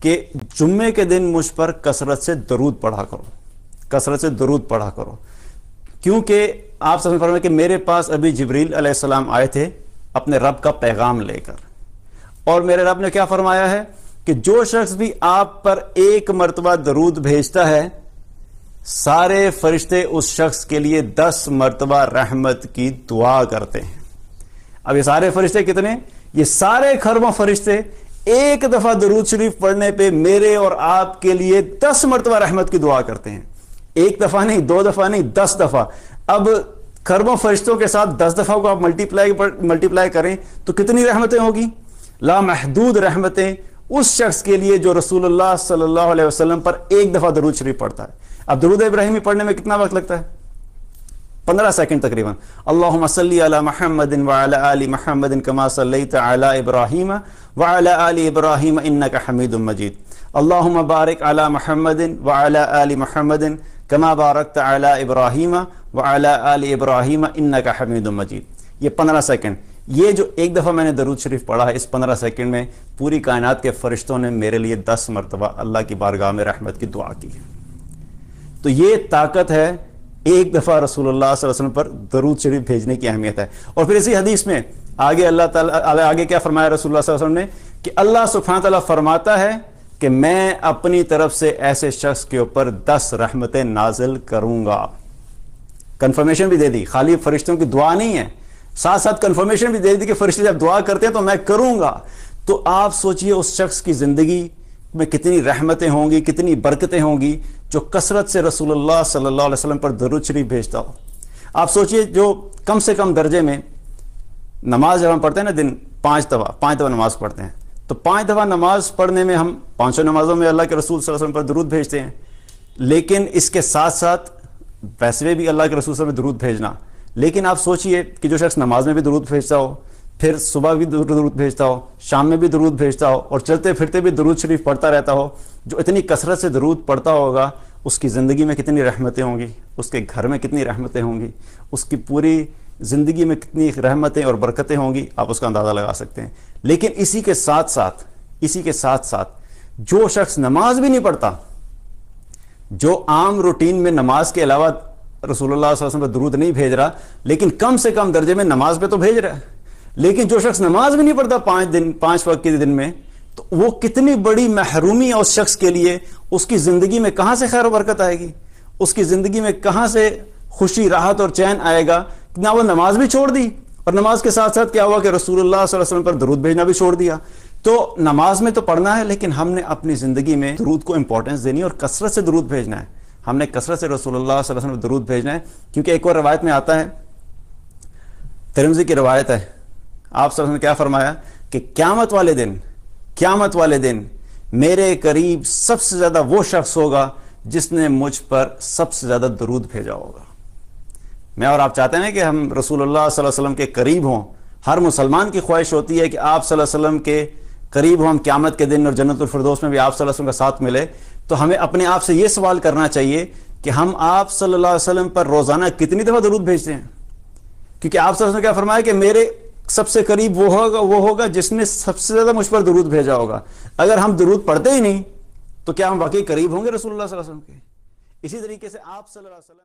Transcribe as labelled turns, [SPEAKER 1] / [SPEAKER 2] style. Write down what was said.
[SPEAKER 1] کہ جمعے کے دن مجھ پر کثرت سے درود پڑھا کرو، کثرت سے درود پڑھا کرو، کیونکہ آپ سمجھ فرمائیں کہ میرے پاس ابھی جبریل علیہ السلام آئے تھے اپنے رب کا پیغام لے کر، اور میرے رب نے کیا فرمایا ہے کہ جو شخص بھی آپ پر ایک مرتبہ درود بھیجتا ہے سارے فرشتے اس شخص کے لیے 10 مرتبہ رحمت کی دعا کرتے ہیں۔ اب یہ سارے فرشتے کتنے؟ یہ سارے خربوں فرشتے ایک دفعہ درود شریف پڑھنے پہ میرے اور آپ کے لیے 10 مرتبہ رحمت کی دعا کرتے ہیں، ایک دفعہ نہیں، 2 دفعہ نہیں، 10 دفعہ۔ اب خربوں فرشتوں کے ساتھ 10 دفعہ کو آپ ملٹیپلائی کریں تو کتنی رحمتیں ہوگی؟ لامحدود رحمتیں اس شخص کے لیے جو رسول اللہ صلی اللہ علیہ وسلم پر ایک دفعہ درود شریف پڑھتا ہے۔ اب درود ابراہیمی پڑھنے میں کتنا وقت لگتا ہے؟ 15 سیکنڈ تقریباً۔ اللہم صلی علی محمد وعلی آل محمد کما صلیت علی ابراہیم وعلی آل ابراہیم انک حمید مجید۔ اللہم بارک علی محمد وعلی آل محمد کما بارکت علی ابراہیم وعلی آل ابراہیم انک حمید مجید۔ یہ 15 سیکنڈ، یہ جو ایک دفعہ میں نے درود شریف پڑھا ہے اس 15 سیکنڈ میں پوری کائنات کے فرشتوں نے میرے لیے 10 مرتبہ اللہ کی بارگاہ میں رحمت کی دعا کی ہے۔ تو یہ طاقت ہے ایک دفعہ رسول اللہ صلی اللہ علیہ وسلم پر درود شریف بھیجنے کی اہمیت ہے۔ اور پھر اسی حدیث میں آگے اللہ تعالیٰ آگے کیا فرمایا رسول اللہ صلی اللہ علیہ وسلم نے کہ اللہ سبحانہ تعالیٰ فرماتا ہے کہ میں اپنی طرف سے ایسے شخص کے اوپر 10 رحمتیں نازل کروں گا۔ کنفرمیشن بھی دے دی، خالی فرشتوں کی دعا نہیں ہے، ساتھ ساتھ کنفرمیشن بھی دے دی کہ فرشتے جب دعا کرتے ہیں تو میں کروں گا۔ تو آپ سوچئے اس شخص کی زندگی میں کتنی رحمتیں ہوں گی، کتنی برکتیں ہوں گی جو کثرت سے رسول اللہ صلی اللہ علیہ وسلم پر درود شریف بھیجتا ہو۔ آپ سوچئے جو کم سے کم درجے میں نماز جب ہم پڑھتے ہیں نا دن 5 دفعہ نماز پڑھتے ہیں، تو 5 دفعہ نماز پڑھنے میں ہم 5 نمازوں میں اللہ کے رسول صلی اللہ علیہ وسلم پر درود بھیجتے ہیں، لیکن اس کے ساتھ ساتھ ویسے بھی اللہ کے رسول صلی اللہ علیہ وسلم پر درود بھیجنا۔ لیکن آپ سوچئے کہ جو شخص نماز میں بھی درود بھیجتا ہو، پھر صبح بھی درود بھیجتا ہو، شام میں بھی درود بھیجتا ہو، اور چلتے پھرتے بھی درود شریف پڑھتا رہتا ہو، جو اتنی کثرت سے درود پڑھتا ہوگا اس کی زندگی میں کتنی رحمتیں ہوں گی، اس کے گھر میں کتنی رحمتیں ہوں گی، اس کی پوری زندگی میں کتنی رحمتیں اور برکتیں ہوں گی، آپ اس کا اندازہ لگا سکتے ہیں۔ لیکن اسی کے ساتھ ساتھ جو شخص نماز بھی نہیں پڑھتا، جو عام روٹین میں نماز کے علاوہ رسول اللہ صلی اللہ علیہ وسلم پر درود نہیں بھیج رہا، لیکن کم سے کم درجے میں نماز پہ تو بھیج رہا ہے، لیکن جو شخص نماز بھی نہیں پڑھتا 5 وقت کے دن میں، تو وہ کتنی بڑی محرومی ہے اس شخص کے لیے۔ اس کی زندگی میں کہاں سے خیر و برکت آئے گی، اس کی زندگی میں کہاں سے خوشی، راحت اور چین آئے گا؟ نہ وہ نماز بھی چھوڑ دی، اور نماز کے ساتھ ساتھ کیا ہوا کہ رسول اللہ صلی اللہ علیہ وسلم پر درود بھیجنا بھی چھوڑ دیا۔ تو نماز میں تو پڑھنا ہے، لیکن ہم نے اپنی زندگی میں درود کو امپورٹنس دینی اور کثرت سے درود بھیجنا ہے۔ ہم نے کثرت سے رسول اللہ صلی اللہ علیہ وسلم پر درود بھیجنا ہے، کیونکہ ایک اور روایت میں آتا ہے، ترمذی کی روایت ہے، آپ صلی اللہ علیہ وسلم نے کیا فرمایا کہ قیامت والے دن میرے قریب سب سے زیادہ وہ شخص ہوگا جس نے مجھ پر سب سے زیادہ درود بھیجا ہوگا۔ میں اور آپ چاہتے ہیں کہ ہم رسول اللہ صلی اللہ علیہ وسلم کے قریب ہوں، ہر مسلمان کی خواہش ہوتی ہے کہ آپ صلی اللہ علیہ وسلم کے قریب ہوں، ہم قیامت کے دن اور جنت الفردوس میں بھی آپ صلی اللہ علیہ وسلم کا ساتھ ملے۔ تو ہمیں اپنے آپ سے یہ سوال کرنا چاہیے کہ ہم آپ صلی اللہ علیہ وسلم پر روزانہ کتنی دفعہ درود بھیجتے ہیں؟ کیونکہ آپ صلی اللہ علیہ وسلم نے کیا فرمایا کہ میرے سب سے قریب وہ ہوگا جس نے سب سے زیادہ مجھ پر درود بھیجا ہوگا۔ اگر ہم درود پڑھتے ہی نہیں تو کیا ہم واقعی قریب ہوں گے رسول اللہ صلی اللہ علیہ وسلم کے؟ اسی طریقے سے آپ صلی اللہ علیہ وسلم